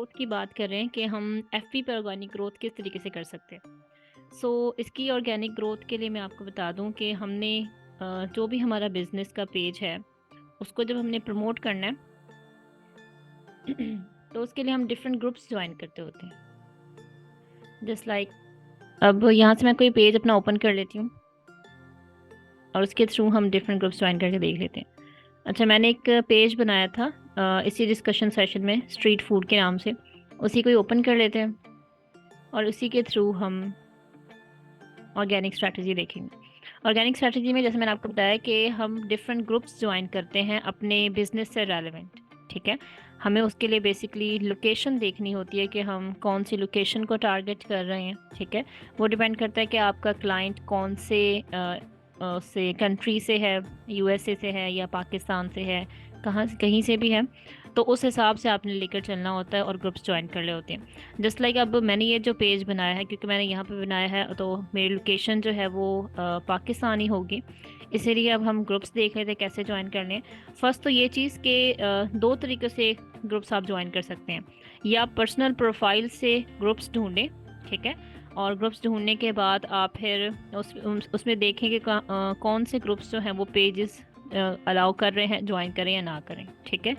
Growth की बात कर रहे हैं कि हम एफपी पर ऑर्गेनिक ग्रोथ किस तरीके से कर सकते हैं। इसकी ऑर्गेनिक ग्रोथ के लिए मैं आपको बता दूं कि हमने जो भी हमारा बिजनेस का पेज है उसको जब हमने प्रमोट करना है तो उसके लिए हम डिफरेंट ग्रुप्स ज्वाइन करते होते हैं। जस्ट लाइक अब यहाँ से मैं कोई पेज अपना ओपन कर लेती हूँ और उसके थ्रू हम डिफरेंट ग्रुप्स ज्वाइन करके देख लेते हैं। अच्छा, मैंने एक पेज बनाया था इसी डिस्कशन सेशन में स्ट्रीट फूड के नाम से, उसी को ही ओपन कर लेते हैं और उसी के थ्रू हम ऑर्गेनिक स्ट्रैटेजी देखेंगे। ऑर्गेनिक स्ट्रैटेजी में जैसे मैंने आपको बताया कि हम डिफरेंट ग्रुप्स ज्वाइन करते हैं अपने बिजनेस से रेलेवेंट। ठीक है, हमें उसके लिए बेसिकली लोकेशन देखनी होती है कि हम कौन सी लोकेशन को टारगेट कर रहे हैं। ठीक है, वो डिपेंड करता है कि आपका क्लाइंट कौन से कंट्री से है, यूएसए से है या पाकिस्तान से है, कहीं से भी है, तो उस हिसाब से आपने लेकर चलना होता है और ग्रुप्स ज्वाइन कर ले होते हैं। जस्ट लाइक अब मैंने ये जो पेज बनाया है, क्योंकि मैंने यहाँ पे बनाया है तो मेरी लोकेशन जो है वो पाकिस्तानी होगी, इसीलिए अब हम ग्रुप्स देख लेते हैं कैसे ज्वाइन करने हैं। फर्स्ट तो ये चीज़ कि दो तरीके से ग्रुप्स आप ज्वाइन कर सकते हैं। या पर्सनल प्रोफाइल से ग्रुप्स ढूंढें, ठीक है, और ग्रुप्स ढूंढने के बाद आप फिर उसमें देखें कि कौन से ग्रुप्स जो हैं वो पेजेस अलाउ कर रहे हैं ज्वाइन करें या ना करें। ठीक है,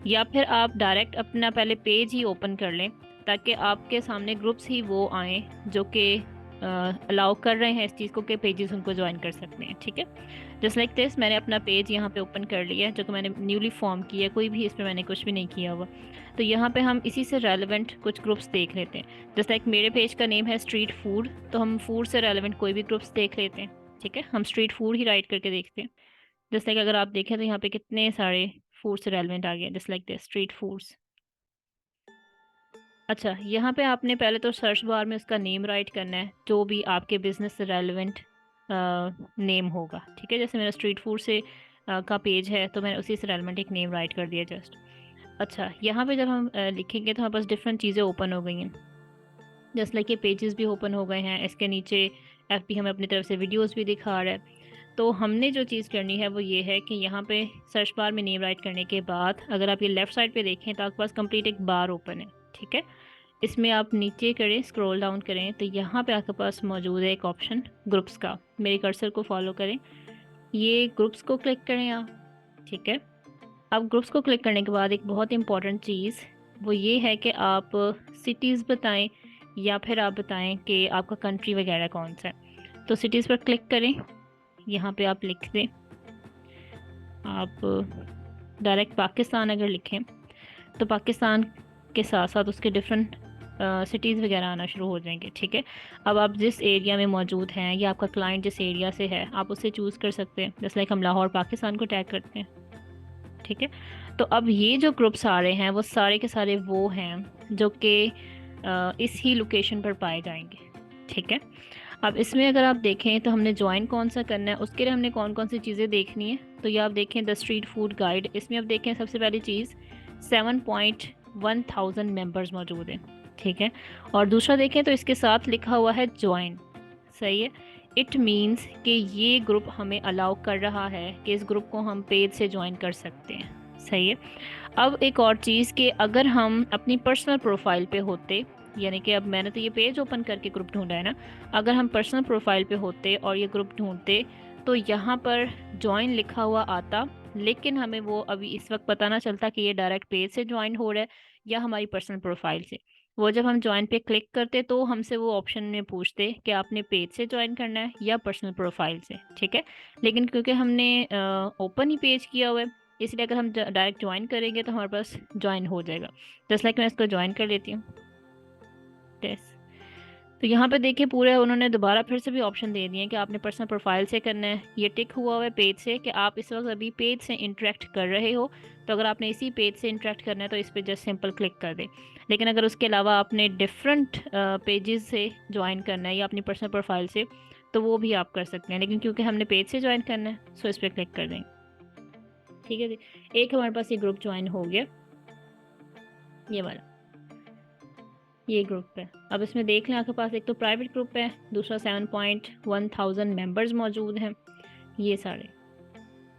या फिर आप डायरेक्ट अपना पहले पेज ही ओपन कर लें ताकि आपके सामने ग्रुप्स ही वो आएँ जो कि अलाउ कर रहे हैं इस चीज़ को कि पेजेस उनको ज्वाइन कर सकते हैं। ठीक है, जस्ट लाइक दिस मैंने अपना पेज यहाँ पे ओपन कर लिया है जो कि मैंने न्यूली फॉर्म किया है, कोई भी इस पर मैंने कुछ भी नहीं किया हुआ। तो यहाँ पे हम इसी से रेलेवेंट कुछ ग्रुप्स देख लेते हैं। जस्ट लाइक मेरे पेज का नेम है स्ट्रीट फूड, तो हम फूड से रेलेवेंट कोई भी ग्रुप्स देख लेते हैं। ठीक है, हम स्ट्रीट फूड ही राइट करके देखते हैं। जस्ट लाइक अगर आप देखें तो यहाँ पे कितने सारे फूड से रेलेवेंट आ गए, just like this street foods. अच्छा, यहाँ पे आपने पहले तो सर्च बार में उसका नेम राइट करना है जो भी आपके बिजनेस से रेलेवेंट नेम होगा। ठीक है, जैसे मेरा स्ट्रीट फूड से का पेज है तो मैंने उसी से रेलेवेंट एक नेम राइट कर दिया जस्ट। अच्छा, यहाँ पे जब हम लिखेंगे तो हमारे पास डिफरेंट चीज़ें ओपन हो गई हैं। जस्ट लाइक ये पेजेस भी ओपन हो गए हैं, इसके नीचे एफपी हमें अपनी तरफ से वीडियोस भी दिखा रहा है। तो हमने जो चीज़ करनी है वो ये है कि यहाँ पे सर्च बार में नेम राइट करने के बाद अगर आप ये लेफ़्ट साइड पे देखें तो आपके पास कंप्लीट एक बार ओपन है। ठीक है, इसमें आप नीचे करें, स्क्रॉल डाउन करें तो यहाँ पे आपके पास मौजूद है एक ऑप्शन ग्रुप्स का। मेरे कर्सर को फॉलो करें, ये ग्रुप्स को क्लिक करें आप। ठीक है, अब ग्रुप्स को क्लिक करने के बाद एक बहुत इंपॉर्टेंट चीज़ वो ये है कि आप सिटीज़ बताएं या फिर आप बताएं कि आपका कंट्री वगैरह कौन सा है। तो सिटीज़ पर क्लिक करें, यहाँ पे आप लिख दें, आप डायरेक्ट पाकिस्तान अगर लिखें तो पाकिस्तान के साथ साथ उसके डिफरेंट सिटीज़ वगैरह आना शुरू हो जाएंगे। ठीक है, अब आप जिस एरिया में मौजूद हैं या आपका क्लाइंट जिस एरिया से है आप उसे चूज़ कर सकते हैं। जैसे लाइक हम लाहौर पाकिस्तान को टैग करते हैं। ठीक है, तो अब ये जो ग्रुप्स आ रहे हैं वो सारे के सारे वो हैं जो कि इस ही लोकेशन पर पाए जाएंगे। ठीक है, अब इसमें अगर आप देखें तो हमने ज्वाइन कौन सा करना है, उसके लिए हमने कौन कौन सी चीज़ें देखनी है। तो ये आप देखें द स्ट्रीट फूड गाइड, इसमें आप देखें सबसे पहली चीज़ 7.1,000 मेंबर्स मौजूद हैं। ठीक है, और दूसरा देखें तो इसके साथ लिखा हुआ है ज्वाइन। सही है, इट मीन्स कि ये ग्रुप हमें अलाउ कर रहा है कि इस ग्रुप को हम पेज से ज्वाइन कर सकते हैं। सही है, अब एक और चीज़ कि अगर हम अपनी पर्सनल प्रोफाइल पे होते, यानी कि अब मैंने तो ये पेज ओपन करके ग्रुप ढूंढा है ना, अगर हम पर्सनल प्रोफाइल पे होते और ये ग्रुप ढूंढते तो यहाँ पर ज्वाइन लिखा हुआ आता, लेकिन हमें वो अभी इस वक्त पता ना चलता कि ये डायरेक्ट पेज से ज्वाइन हो रहा है या हमारी पर्सनल प्रोफाइल से। वो जब हम ज्वाइन पे क्लिक करते तो हमसे वो ऑप्शन में पूछते कि आपने पेज से ज्वाइन करना है या पर्सनल प्रोफाइल से। ठीक है, लेकिन क्योंकि हमने ओपन ही पेज किया हुआ है इसलिए अगर हम डायरेक्ट ज्वाइन करेंगे तो हमारे पास ज्वाइन हो जाएगा। जस्ट लाइक मैं इसको ज्वाइन कर लेती हूँ। यस, तो यहाँ पे देखिए पूरे उन्होंने दोबारा फिर से भी ऑप्शन दे दिए कि आपने पर्सनल प्रोफाइल से करना है। ये टिक हुआ है पेज से कि आप इस वक्त अभी पेज से इंटरेक्ट कर रहे हो, तो अगर आपने इसी पेज से इंटरेक्ट करना है तो इस पर जस्ट सिंपल क्लिक कर दें। लेकिन अगर उसके अलावा आपने डिफरेंट पेजेस से ज्वाइन करना है या अपनी पर्सनल प्रोफाइल से तो वो भी आप कर सकते हैं, लेकिन क्योंकि हमने पेज से ज्वाइन करना है सो इस पर क्लिक कर दें। ठीक है जी, एक हमारे पास ये ग्रुप ज्वाइन हो गया, ये वाला ये ग्रुप है। अब इसमें देख लें आपके पास एक तो प्राइवेट ग्रुप है, दूसरा 7.1,000 मेंबर्स मौजूद हैं, ये सारे।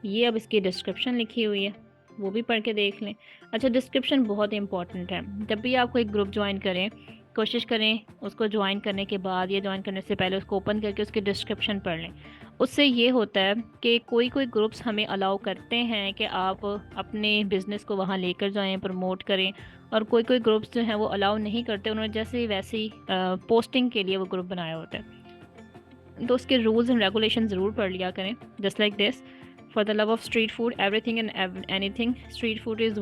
ये अब इसकी डिस्क्रिप्शन लिखी हुई है। वो भी पढ़ के देख लें। अच्छा, डिस्क्रिप्शन बहुत इंपॉर्टेंट है। जब भी आप कोई ग्रुप ज्वाइन करें, कोशिश करें उसको ज्वाइन करने के बाद या ज्वाइन करने से पहले उसको ओपन करके उसकी डिस्क्रिप्शन पढ़ लें। उससे ये होता है कि कोई कोई ग्रुप्स हमें अलाउ करते हैं कि आप अपने बिज़नेस को वहाँ लेकर जाएं, प्रमोट करें, और कोई कोई ग्रुप्स जो हैं वो अलाउ नहीं करते, उन्होंने जैसे वैसे ही पोस्टिंग के लिए वो ग्रुप बनाया होता है। तो उसके रूल्स एंड रेगुलेशन ज़रूर पढ़ लिया करें। Just like this, for the love of street food, everything and anything, street food is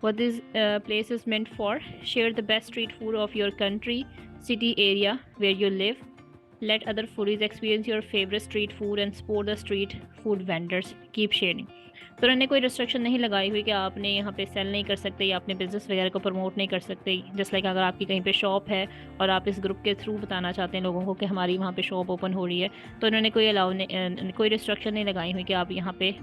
what this place is meant for. Share the best street food of your country, city, area where you live. Let other foodies experience your favorite street food and support the street food vendors. Keep sharing. तो उन्होंने कोई restriction नहीं लगाई हुई कि आपने यहाँ पे सेल नहीं कर सकते या अपने बिज़नेस वगैरह को प्रमोट नहीं कर सकते। जस्ट लाइक अगर आपकी कहीं पे शॉप है और आप इस ग्रुप के थ्रू बताना चाहते हैं लोगों को कि हमारी वहाँ पे शॉप ओपन हो रही है, तो उन्होंने कोई रिस्ट्रिक्शन नहीं लगाई हुई कि आप यहाँ पे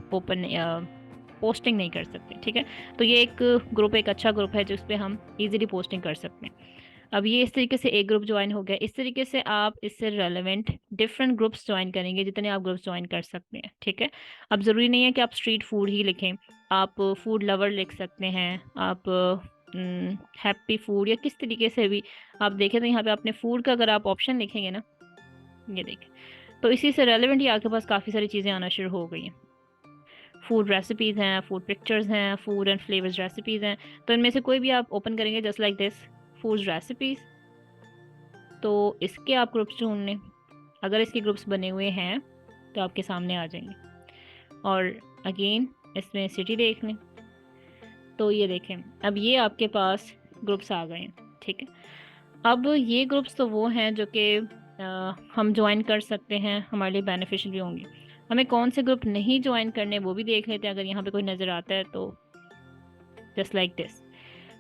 पोस्टिंग नहीं कर सकते। ठीक है, तो ये एक अच्छा ग्रुप है जिस पे हम इजीली पोस्टिंग कर सकते हैं। अब ये इस तरीके से एक ग्रुप ज्वाइन हो गया। इस तरीके से आप इससे रेलेवेंट डिफरेंट ग्रुप्स ज्वाइन करेंगे, जितने आप ग्रुप्स ज्वाइन कर सकते हैं। ठीक है, अब ज़रूरी नहीं है कि आप स्ट्रीट फूड ही लिखें, आप फूड लवर लिख सकते हैं, आप हैप्पी फूड, या किस तरीके से भी आप देखें। तो यहाँ पे आपने फूड का अगर आप ऑप्शन लिखेंगे ना, ये देखें, तो इसी से रेलेवेंट ही आपके पास काफ़ी सारी चीज़ें आना शुरू हो गई हैं। फूड रेसिपीज़ हैं, फूड पिक्चर्स हैं, फूड एंड फ्लेवर्स रेसिपीज़ हैं। तो इनमें से कोई भी आप ओपन करेंगे just like this, food recipes, तो इसके आप ग्रुप्स ढूंढ लें। अगर इसके ग्रुप्स बने हुए हैं तो आपके सामने आ जाएंगे। और अगेन इसमें सिटी देख लें, तो ये देखें, अब ये आपके पास ग्रुप्स आ गए हैं। ठीक है, अब ये ग्रुप्स तो वो हैं जो कि हम ज्वाइन कर सकते हैं, हमारे लिए बेनिफिशियल भी होंगे। हमें कौन से ग्रुप नहीं ज्वाइन करने वो भी देख लेते हैं, अगर यहाँ पे कोई नज़र आता है तो। Just like this,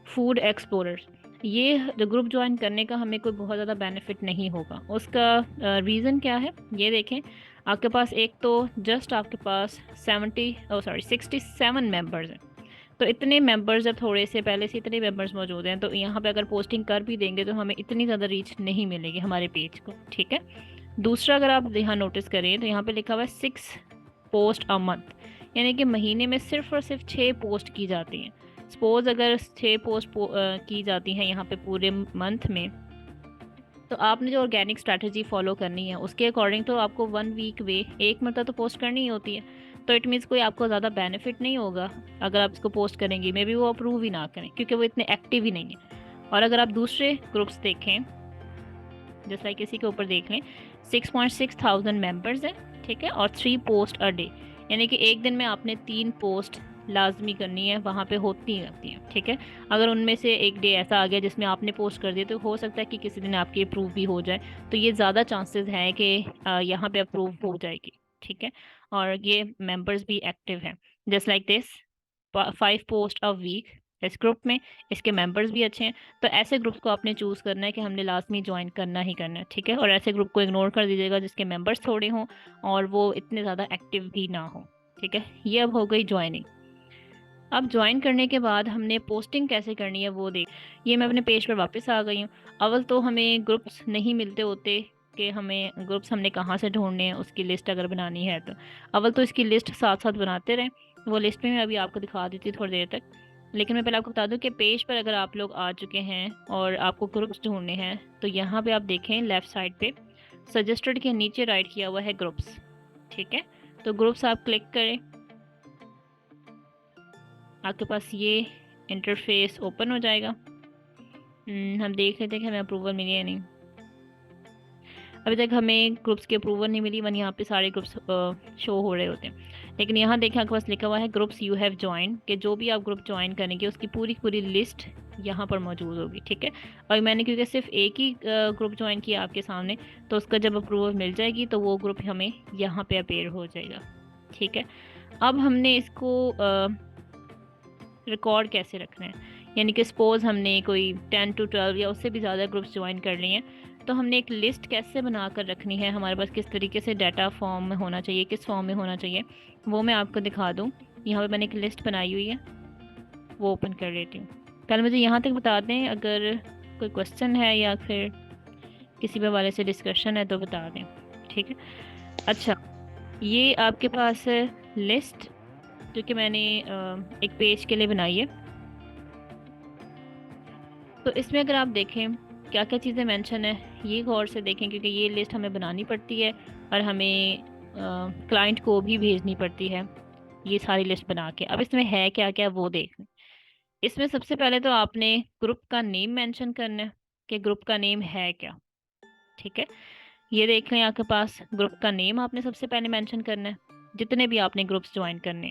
food explorers, ये जो ग्रुप ज्वाइन करने का हमें कोई बहुत ज़्यादा बेनिफिट नहीं होगा। उसका रीज़न क्या है, ये देखें, आपके पास एक तो जस्ट आपके पास 67 मेंबर्स हैं। तो इतने मेंबर्स जब थोड़े से पहले से इतने मेंबर्स मौजूद हैं, तो यहाँ पे अगर पोस्टिंग कर भी देंगे तो हमें इतनी ज़्यादा रीच नहीं मिलेगी हमारे पेज को। ठीक है, दूसरा अगर आप यहाँ नोटिस करें तो यहाँ पे लिखा हुआ है 6 पोस्ट अ मंथ, यानी कि महीने में सिर्फ और सिर्फ 6 पोस्ट की जाती हैं। सपोज अगर 6 पोस्ट की जाती हैं यहाँ पे पूरे मंथ में, तो आपने जो ऑर्गेनिक स्ट्रैटेजी फॉलो करनी है उसके अकॉर्डिंग तो आपको 1 वीक वे एक मरतबा तो पोस्ट करनी ही होती है। तो इट मीन्स कोई आपको ज़्यादा बेनिफिट नहीं होगा अगर आप इसको पोस्ट करेंगी, मे बी वो अप्रूव ही ना करें क्योंकि वो इतने एक्टिव ही नहीं है। और अगर आप दूसरे ग्रुप्स देखें, जैसा लाइक किसी के ऊपर देख लें, 6.6 थाउजेंड मेम्बर्स हैं। ठीक है, और 3 पोस्ट अ डे, यानी कि एक दिन में आपने 3 पोस्ट लाजमी करनी है, वहाँ पे होती ही रहती हैं। ठीक है, अगर उनमें से एक डे ऐसा आ गया जिसमें आपने पोस्ट कर दिया तो हो सकता है कि किसी दिन आपकी अप्रूव भी हो जाए, तो ये ज़्यादा चांसेस हैं कि यहाँ पे अप्रूव हो जाएगी। ठीक है, और ये मेंबर्स भी एक्टिव हैं। Just like this, 5 post a week इस ग्रुप में, इसके मेंबर्स भी अच्छे हैं। तो ऐसे ग्रुप को आपने चूज़ करना है कि हमने लाजमी ज्वाइन करना ही करना है। ठीक है, और ऐसे ग्रुप को इग्नोर कर दीजिएगा जिसके मेंबर्स थोड़े हों और वो इतने ज़्यादा एक्टिव भी ना हो। ठीक है, ये अब हो गई ज्वाइनिंग। अब ज्वाइन करने के बाद हमने पोस्टिंग कैसे करनी है वो देख। ये मैं अपने पेज पर वापस आ गई हूँ। अव्वल तो हमें ग्रुप्स नहीं मिलते होते कि हमें ग्रुप्स हमने कहाँ से ढूंढने हैं, उसकी लिस्ट अगर बनानी है तो अव्वल तो इसकी लिस्ट साथ साथ बनाते रहें। वो लिस्ट में मैं अभी आपको दिखा देती थोड़ी देर तक, लेकिन मैं पहले आपको बता दूं कि पेज पर अगर आप लोग आ चुके हैं और आपको ग्रुप्स ढूंढने हैं तो यहाँ पे आप देखें लेफ़्ट साइड पे सजेस्टेड के नीचे राइट किया हुआ है ग्रुप्स। ठीक है, तो ग्रुप्स आप क्लिक करें, आपके पास ये इंटरफेस ओपन हो जाएगा। हम देख लेते हैं कि हमें अप्रूवल मिली है नहीं। अभी तक हमें ग्रुप्स की अप्रूवल नहीं मिली, वन यहाँ पे सारे ग्रुप्स शो हो रहे होते हैं, लेकिन यहाँ देखें आपके पास लिखा हुआ है ग्रुप्स यू हैव ज्वाइन, कि जो भी आप ग्रुप ज्वाइन करेंगे उसकी पूरी पूरी लिस्ट यहाँ पर मौजूद होगी। ठीक है, और मैंने क्योंकि सिर्फ एक ही ग्रुप ज्वाइन किया आपके सामने, तो उसका जब अप्रूवल मिल जाएगी तो वो ग्रुप हमें यहाँ पे अपेयर हो जाएगा। ठीक है, अब हमने इसको रिकॉर्ड कैसे रखना है, यानी कि सपोज़ हमने कोई 10 to 12 या उससे भी ज़्यादा ग्रुप्स ज्वाइन कर लिए हैं, तो हमने एक लिस्ट कैसे बना कर रखनी है, हमारे पास किस तरीके से डाटा फॉर्म में होना चाहिए, किस फॉर्म में होना चाहिए, वो मैं आपको दिखा दूँ। यहाँ पे मैंने एक लिस्ट बनाई हुई है, वो ओपन कर लेती हूँ। पहले मुझे यहाँ तक बता दें, अगर कोई क्वेश्चन है या फिर किसी भी हवाले से डिस्कशन है तो बता दें। ठीक है, अच्छा, ये आपके पास है लिस्ट, जो कि मैंने एक पेज के लिए बनाई है। तो इसमें अगर आप देखें क्या क्या चीज़ें मेंशन है, ये गौर से देखें, क्योंकि ये लिस्ट हमें बनानी पड़ती है और हमें क्लाइंट को भी भेजनी पड़ती है ये सारी लिस्ट बना के। अब इसमें है क्या क्या वो देख लें। इसमें सबसे पहले तो आपने ग्रुप का नेम मेंशन करना है कि ग्रुप का नेम है क्या। ठीक है, ये देख लें आपके पास ग्रुप का नेम आपने सबसे पहले मेंशन करना है जितने भी आपने ग्रुप्स ज्वाइन करने।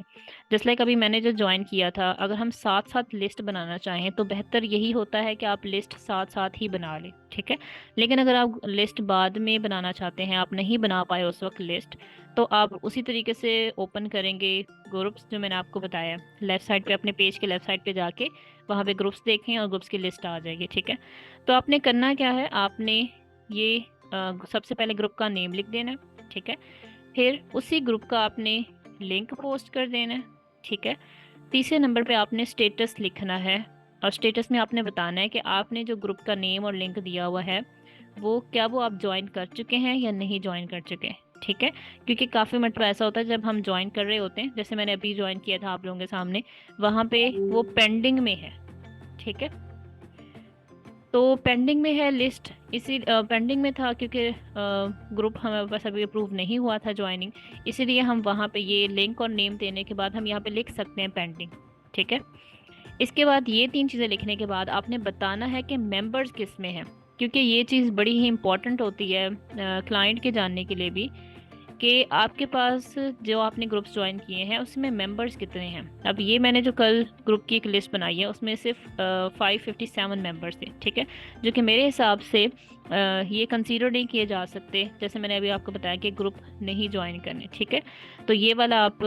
जस्ट लाइक अभी मैंने जो ज्वाइन किया था, अगर हम साथ साथ लिस्ट बनाना चाहें तो बेहतर यही होता है कि आप लिस्ट साथ साथ ही बना लें। ठीक है, लेकिन अगर आप लिस्ट बाद में बनाना चाहते हैं, आप नहीं बना पाए उस वक्त लिस्ट, तो आप उसी तरीके से ओपन करेंगे ग्रुप्स जो मैंने आपको बताया। लेफ़्ट साइड पे, अपने पेज के लेफ़्ट साइड पे जाके वहाँ पे ग्रुप्स देखें और ग्रुप्स की लिस्ट आ जाएगी। ठीक है, तो आपने करना क्या है, आपने ये सबसे पहले ग्रुप का नेम लिख देना है। ठीक है, फिर उसी ग्रुप का आपने लिंक पोस्ट कर देना है। ठीक है, तीसरे नंबर पे आपने स्टेटस लिखना है और स्टेटस में आपने बताना है कि आपने जो ग्रुप का नेम और लिंक दिया हुआ है वो क्या वो आप ज्वाइन कर चुके हैं या नहीं ज्वाइन कर चुके हैं। ठीक है, क्योंकि काफ़ी मरतबा ऐसा होता है जब हम ज्वाइन कर रहे होते हैं, जैसे मैंने अभी ज्वाइन किया था आप लोगों के सामने, वहाँ पे वो पेंडिंग में है। ठीक है, तो पेंडिंग में है लिस्ट, इसी पेंडिंग में था क्योंकि ग्रुप हमारे पास अभी अप्रूव नहीं हुआ था ज्वाइनिंग, इसीलिए हम वहाँ पे ये लिंक और नेम देने के बाद हम यहाँ पे लिख सकते हैं पेंडिंग। ठीक है, इसके बाद ये 3 चीज़ें लिखने के बाद आपने बताना है कि मेंबर्स किस में हैं, क्योंकि ये चीज़ बड़ी ही इंपॉर्टेंट होती है क्लाइंट के जानने के लिए भी कि आपके पास जो आपने ग्रुप्स ज्वाइन किए हैं उसमें मेंबर्स कितने हैं। अब ये मैंने जो कल ग्रुप की एक लिस्ट बनाई है उसमें सिर्फ 557 मेंबर्स थे। ठीक है, जो कि मेरे हिसाब से ये कंसीडर नहीं किए जा सकते, जैसे मैंने अभी आपको बताया कि ग्रुप नहीं ज्वाइन करने। ठीक है, तो ये वाला आप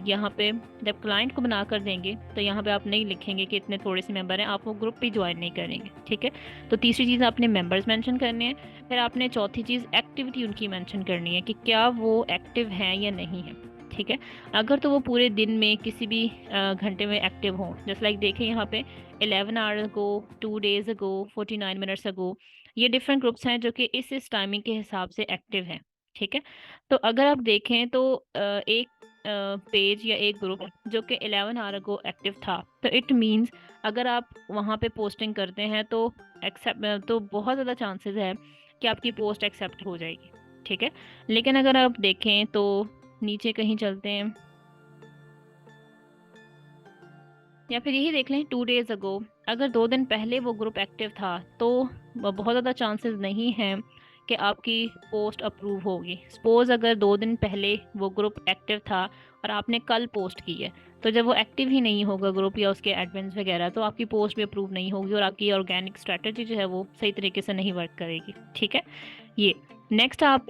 यहाँ पे जब क्लाइंट को बना कर देंगे तो यहाँ पे आप नहीं लिखेंगे कि इतने थोड़े से मेंबर हैं, आप वो ग्रुप भी ज्वाइन नहीं करेंगे। ठीक है, तो तीसरी चीज़ आपने मेंबर्स मेंशन करने हैं। फिर आपने चौथी चीज़ एक्टिविटी उनकी मेंशन करनी है कि क्या वो एक्टिव हैं या नहीं है। ठीक है, अगर तो वो पूरे दिन में किसी भी घंटे में एक्टिव हों, जैसे लाइक देखें यहाँ पे 11 hours ago, 2 days ago, 49 minutes ago, ये डिफरेंट ग्रुप्स हैं जो कि इस टाइमिंग के हिसाब से एक्टिव हैं। ठीक है, तो अगर आप देखें तो एक पेज या एक ग्रुप जो कि 11 आवर अगो एक्टिव था, तो इट मीन्स अगर आप वहाँ पे पोस्टिंग करते हैं तो एक्सेप्ट, तो बहुत ज़्यादा चांसेस है कि आपकी पोस्ट एक्सेप्ट हो जाएगी। ठीक है, लेकिन अगर आप देखें तो नीचे कहीं चलते हैं या फिर यही देख लें 2 डेज़ अगो, अगर 2 दिन पहले वो ग्रुप एक्टिव था तो बहुत ज़्यादा चांसेस नहीं हैं कि आपकी पोस्ट अप्रूव होगी। सपोज़ अगर 2 दिन पहले वो ग्रुप एक्टिव था और आपने कल पोस्ट की है, तो जब वो एक्टिव ही नहीं होगा ग्रुप या उसके एडमिन्स वगैरह, तो आपकी पोस्ट भी अप्रूव नहीं होगी और आपकी ऑर्गेनिक स्ट्रैटेजी जो है वो सही तरीके से नहीं वर्क करेगी। ठीक है, ये नेक्स्ट आप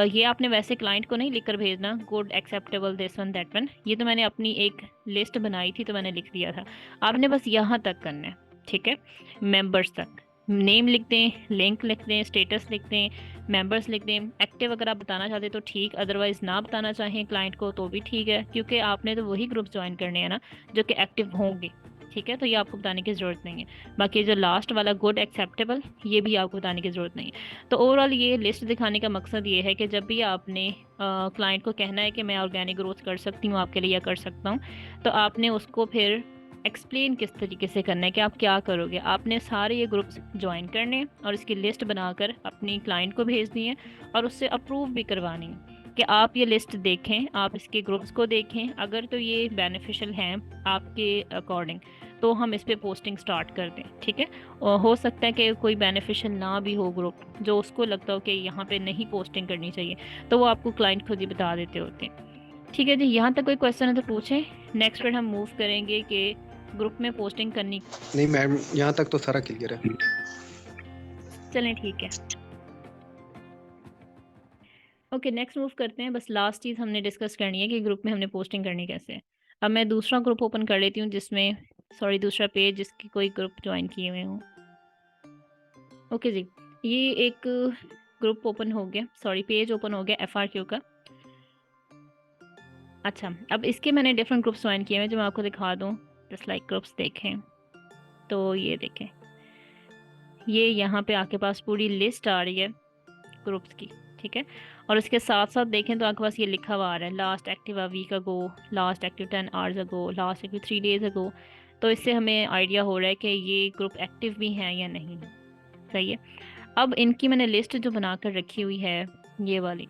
ये आपने वैसे क्लाइंट को नहीं लिखकर भेजना good acceptable this one that one, ये तो मैंने अपनी एक लिस्ट बनाई थी तो मैंने लिख दिया था। आपने बस यहाँ तक करना है। ठीक है, मेंबर्स तक नेम लिख दें, लिंक लिख दें, स्टेटस लिख दें, मेंबर्स लिख दें। एक्टिव अगर आप बताना चाहते तो ठीक, अदरवाइज ना बताना चाहें क्लाइंट को तो भी ठीक है, क्योंकि आपने तो वही ग्रुप ज्वाइन करने हैं ना जो कि एक्टिव होंगे। ठीक है, तो ये आपको बताने की ज़रूरत नहीं है। बाकी जो लास्ट वाला गुड एक्सेप्टेबल, ये भी आपको बताने की ज़रूरत नहीं है। तो ओवरऑल ये लिस्ट दिखाने का मकसद ये है कि जब भी आपने क्लाइंट को कहना है कि मैं ऑर्गेनिक ग्रोथ कर सकती हूँ आपके लिए या कर सकता हूँ, तो आपने उसको फिर एक्सप्लेन किस तरीके से करना है कि आप क्या करोगे। आपने सारे ये ग्रुप्स ज्वाइन करने हैं और इसकी लिस्ट बनाकर अपनी क्लाइंट को भेजनी है और उससे अप्रूव भी करवानी है कि आप ये लिस्ट देखें, आप इसके ग्रुप्स को देखें, अगर तो ये बेनिफिशियल हैं आपके अकॉर्डिंग तो हम इस पे पोस्टिंग स्टार्ट कर दें। ठीक है, और हो सकता है कि कोई बेनिफिशियल ना भी हो ग्रुप, जो उसको लगता हो कि यहाँ पे नहीं पोस्टिंग करनी चाहिए, तो वो आपको क्लाइंट खुद ही बता देते होते हैं। ठीक है जी, यहाँ तक कोई क्वेश्चन है तो पूछें। नेक्स्ट फिर हम मूव करेंगे कि ग्रुप में पोस्टिंग करनी। नहीं मैम, यहाँ तक तो सारा क्लियर है। चलें ठीक है, ओके नेक्स्ट मूव करते हैं। बस लास्ट चीज़ हमने डिस्कस करनी है कि ग्रुप में हमने पोस्टिंग करनी कैसे है। अब मैं दूसरा ग्रुप ओपन कर लेती हूँ जिसमें, सॉरी दूसरा पेज जिसकी कोई ग्रुप ज्वाइन किए हुए हों। ओके जी, ये एक ग्रुप ओपन हो गया, सॉरी पेज ओपन हो गया FRQ का। अच्छा, अब इसके मैंने डिफरेंट ग्रुप्स ज्वाइन किए हैं जो मैं आपको दिखा दूँ। जस्ट लाइक ग्रुप्स देखें तो ये देखें, ये यहाँ पे आपके पास पूरी लिस्ट आ रही है ग्रुप्स की। ठीक है, और उसके साथ साथ देखें तो आपके पास ये लिखा हुआ आ रहा है last active a week ago, last active 10 hours ago, last active 3 days ago. तो इससे हमें आइडिया हो रहा है कि ये ग्रुप एक्टिव भी हैं या नहीं है। सही है। अब इनकी मैंने लिस्ट जो बनाकर रखी हुई है ये वाली,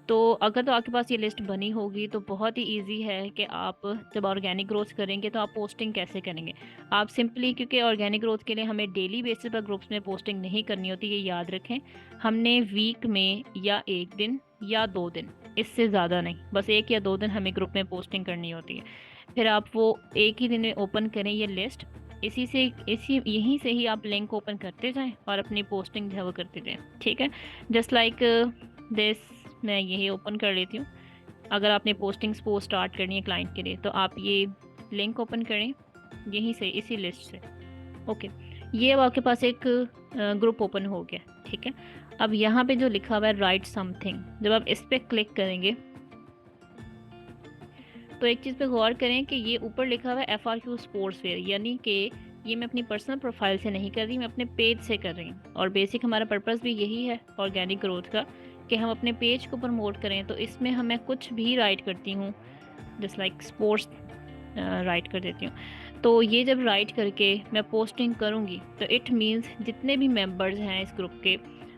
तो अगर तो आपके पास ये लिस्ट बनी होगी तो बहुत ही इजी है कि आप जब ऑर्गेनिक ग्रोथ करेंगे तो आप पोस्टिंग कैसे करेंगे। आप सिंपली, क्योंकि ऑर्गेनिक ग्रोथ के लिए हमें डेली बेसिस पर ग्रुप्स में पोस्टिंग नहीं करनी होती, ये याद रखें। हमने वीक में या 1 दिन या 2 दिन, इससे ज़्यादा नहीं, बस 1 या 2 दिन हमें ग्रुप में पोस्टिंग करनी होती है। फिर आप वो एक ही दिन में ओपन करें ये लिस्ट, इसी यहीं से ही आप लिंक ओपन करते जाएं और अपनी पोस्टिंग जो है वो करते जाएं। ठीक है, जस्ट लाइक दिस, मैं यही ओपन कर लेती हूँ। अगर आपने पोस्टिंग्स को स्टार्ट करनी है क्लाइंट के लिए तो आप ये लिंक ओपन करें यहीं से, इसी लिस्ट से। ओके, ये अब आपके पास एक ग्रुप ओपन हो गया। ठीक है, अब यहाँ पे जो लिखा हुआ है राइट समथिंग, जब आप इस पर क्लिक करेंगे तो एक चीज़ पे गौर करें कि ये ऊपर लिखा हुआ है FRQ स्पोर्ट्स वेयर, यानी कि ये मैं अपनी पर्सनल प्रोफाइल से नहीं कर रही, मैं अपने पेज से कर रही हूँ। और बेसिक हमारा पर्पस भी यही है ऑर्गेनिक ग्रोथ का, कि हम अपने पेज को प्रमोट करें। तो इसमें मैं कुछ भी राइट करती हूँ, जस्ट लाइक स्पोर्ट्स राइट कर देती हूँ। तो ये जब राइट करके मैं पोस्टिंग करूँगी तो इट मीन्स जितने भी मेंबर्स हैं इस ग्रुप के,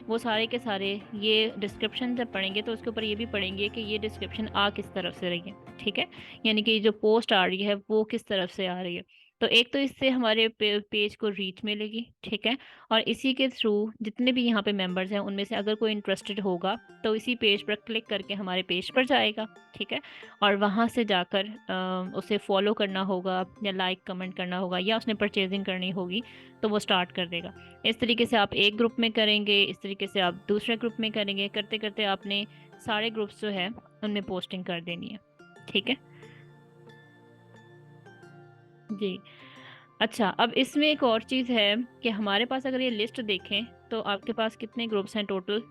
वो सारे के सारे ये डिस्क्रिप्शन जब पढ़ेंगे तो उसके ऊपर ये भी पढ़ेंगे कि ये डिस्क्रिप्शन आ किस तरफ से रही है। ठीक है, यानी कि जो पोस्ट आ रही है वो किस तरफ से आ रही है। तो एक तो इससे हमारे पेज को रीच मिलेगी। ठीक है, और इसी के थ्रू जितने भी यहाँ पे मेंबर्स हैं उनमें से अगर कोई इंटरेस्टेड होगा तो इसी पेज पर क्लिक करके हमारे पेज पर जाएगा। ठीक है, और वहाँ से जाकर उसे फॉलो करना होगा या लाइक कमेंट करना होगा या उसने परचेजिंग करनी होगी तो वो स्टार्ट कर देगा। इस तरीके से आप एक ग्रुप में करेंगे, इस तरीके से आप दूसरे ग्रुप में करेंगे, करते करते आपने सारे ग्रुप्स जो है उनमें पोस्टिंग कर देनी है। ठीक है जी। अच्छा, अब इसमें एक और चीज़ है कि हमारे पास अगर ये लिस्ट देखें तो आपके पास कितने ग्रुप्स हैं टोटल।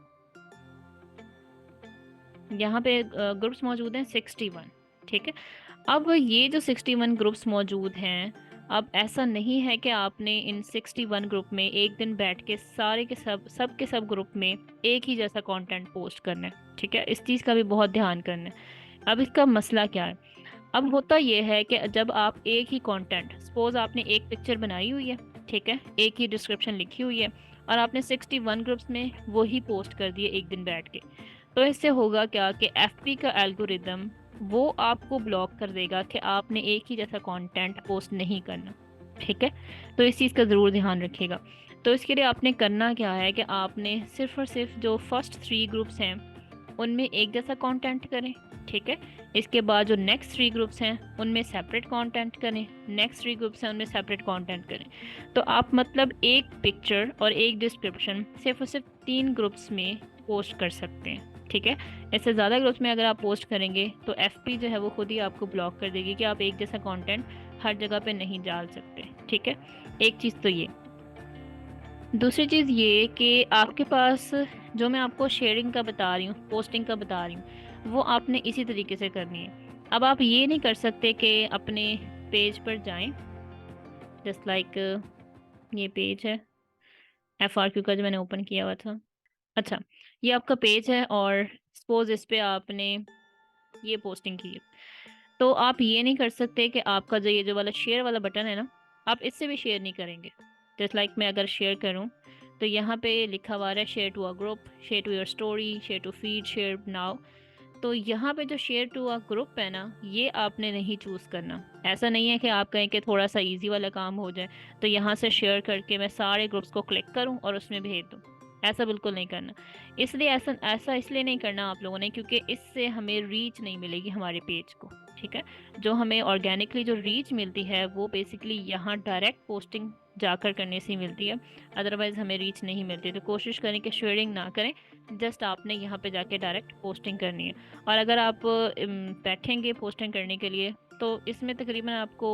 यहाँ पे ग्रुप्स मौजूद हैं 61। ठीक है, अब ये जो 61 ग्रुप्स मौजूद हैं, अब ऐसा नहीं है कि आपने इन 61 ग्रुप में एक दिन बैठ के सारे के सब के सब ग्रुप में एक ही जैसा कंटेंट पोस्ट करना है। ठीक है, इस चीज़ का भी बहुत ध्यान करना है। अब इसका मसला क्या है, अब होता ये है कि जब आप एक ही कंटेंट, सपोज आपने एक पिक्चर बनाई हुई है, ठीक है, एक ही डिस्क्रिप्शन लिखी हुई है और आपने 61 ग्रुप्स में वही पोस्ट कर दिए एक दिन बैठ के, तो इससे होगा क्या कि एफबी का एल्गोरिदम वो आपको ब्लॉक कर देगा कि आपने एक ही जैसा कंटेंट पोस्ट नहीं करना। ठीक है, तो इस चीज़ का ज़रूर ध्यान रखिएगा। तो इसके लिए आपने करना क्या है कि आपने सिर्फ और सिर्फ जो फर्स्ट 3 ग्रुप्स हैं उनमें एक जैसा कंटेंट करें। ठीक है, इसके बाद जो नेक्स्ट 3 ग्रुप्स हैं उनमें सेपरेट कंटेंट करें, नेक्स्ट 3 ग्रुप्स हैं उनमें सेपरेट कंटेंट करें। तो आप मतलब एक पिक्चर और एक डिस्क्रिप्शन सिर्फ और सिर्फ 3 ग्रुप्स में पोस्ट कर सकते हैं। ठीक है, इससे ज़्यादा ग्रुप्स में अगर आप पोस्ट करेंगे तो एफपी जो है वो खुद ही आपको ब्लॉक कर देगी कि आप एक जैसा कंटेंट हर जगह पे नहीं डाल सकते। ठीक है, एक चीज़ तो ये। दूसरी चीज़ ये कि आपके पास जो मैं आपको शेयरिंग का बता रही हूँ, पोस्टिंग का बता रही हूँ, वो आपने इसी तरीके से करनी है। अब आप ये नहीं कर सकते कि अपने पेज पर जाएं, जस्ट लाइक ये पेज है FRQ का जो मैंने ओपन किया हुआ था। अच्छा, ये आपका पेज है और सपोज इस पे आपने ये पोस्टिंग की है, तो आप ये नहीं कर सकते कि आपका जो ये जो वाला शेयर वाला बटन है ना, आप इससे भी शेयर नहीं करेंगे। जस्ट लाइक मैं अगर शेयर करूं तो यहाँ पे लिखा हुआ है share to a group, share to your story, share to feed, share now. तो यहाँ पे जो शेयर टू अ ग्रुप है ना, ये आपने नहीं चूज़ करना। ऐसा नहीं है कि आप कहें कि थोड़ा सा इजी वाला काम हो जाए तो यहाँ से शेयर करके मैं सारे ग्रुप्स को क्लिक करूँ और उसमें भेज दूँ। ऐसा बिल्कुल नहीं करना। इसलिए ऐसा ऐसा इसलिए नहीं करना आप लोगों ने क्योंकि इससे हमें रीच नहीं मिलेगी हमारे पेज को। ठीक है, जो हमें ऑर्गेनिकली जो रीच मिलती है वो बेसिकली यहाँ डायरेक्ट पोस्टिंग जाकर करने से मिलती है, अदरवाइज़ हमें रीच नहीं मिलती। तो कोशिश करें कि शेयरिंग ना करें, जस्ट आपने यहाँ पे जाके डायरेक्ट पोस्टिंग करनी है। और अगर आप बैठेंगे पोस्टिंग करने के लिए तो इसमें तकरीबन आपको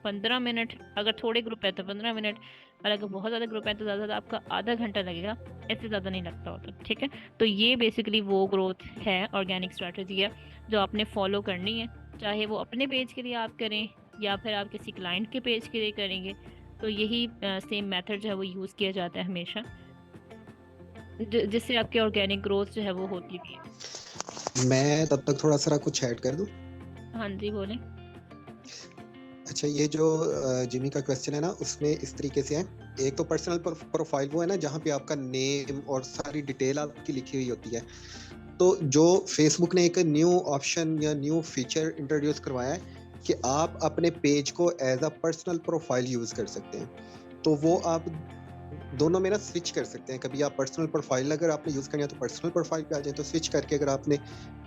15 मिनट, अगर थोड़े ग्रुप है तो 15 मिनट, और अगर बहुत ज़्यादा ग्रुप है तो ज़्यादा आपका आधा घंटा लगेगा, इससे ज़्यादा नहीं लगता होता। ठीक है, तो ये बेसिकली वो ग्रोथ है, ऑर्गेनिक स्ट्रैटेजी है जो आपने फॉलो करनी है, चाहे वो अपने पेज के लिए आप करें या फिर आप किसी क्लाइंट के पेज के लिए करेंगे। तो यही सेम मेथड जो है वो यूज़ किया जाता है हमेशा, जिससे आपकी ऑर्गेनिक ग्रोथ जो है वो होती भी है। मैं तब तक थोड़ा सा कुछ ऐड कर दूं। हाँ जी, बोलें। अच्छा, ये जो जिमी का क्वेश्चन है ना, उसमें इस तरीके से है। एक तो पर्सनल प्रोफाइल वो है ना जहाँ पे आपका नेम और सारी डिटेल आपकी लिखी हुई होती है। तो जो फेसबुक ने एक न्यू ऑप्शन या न्यू फीचर इंट्रोड्यूस करवाया है कि आप अपने पेज को as a personal profile use कर सकते हैं। तो वो आप दोनों में ना स्विच कर सकते हैं। कभी आप पर्सनल प्रोफाइल अगर आपने यूज करना है तो पर्सनल प्रोफाइल पे आ जाए, तो स्विच करके अगर आपने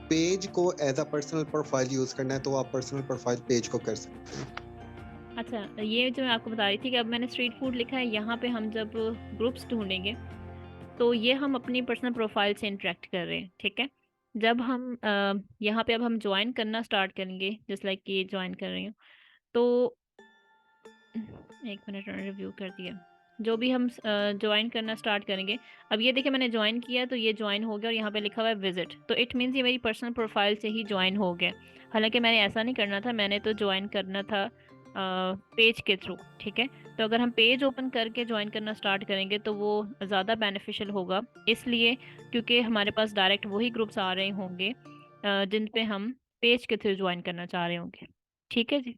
पेज को as a personal profile use करना है तो आप पर्सनल प्रोफाइल पेज को कर सकते हैं। अच्छा, ये जो मैं आपको बता रही थी कि अब मैंने स्ट्रीट फूड लिखा है, यहाँ पे हम जब ग्रुप्स ढूंढेंगे तो ये हम अपनी पर्सनल प्रोफाइल से इंटरेक्ट कर रहे हैं, ठीक है। जब हम यहाँ पे अब हम ज्वाइन करना स्टार्ट करेंगे, जस्ट लाइक ये ज्वाइन कर रही हूँ, तो एक मिनट, रिव्यू कर दिया। जो भी हम ज्वाइन करना स्टार्ट करेंगे, अब ये देखिए मैंने ज्वाइन किया तो ये ज्वाइन हो गया और यहाँ पे लिखा हुआ है विजिट, तो इट मीन्स ये मेरी पर्सनल प्रोफाइल से ही ज्वाइन हो गया। हालांकि मैंने ऐसा नहीं करना था, मैंने तो ज्वाइन करना था पेज के थ्रू, ठीक है। तो अगर हम पेज ओपन करके ज्वाइन करना स्टार्ट करेंगे तो वो ज़्यादा बेनिफिशियल होगा, इसलिए क्योंकि हमारे पास डायरेक्ट वही ग्रुप्स आ रहे होंगे जिन पे हम पेज के थ्रू ज्वाइन करना चाह रहे होंगे। ठीक है जी।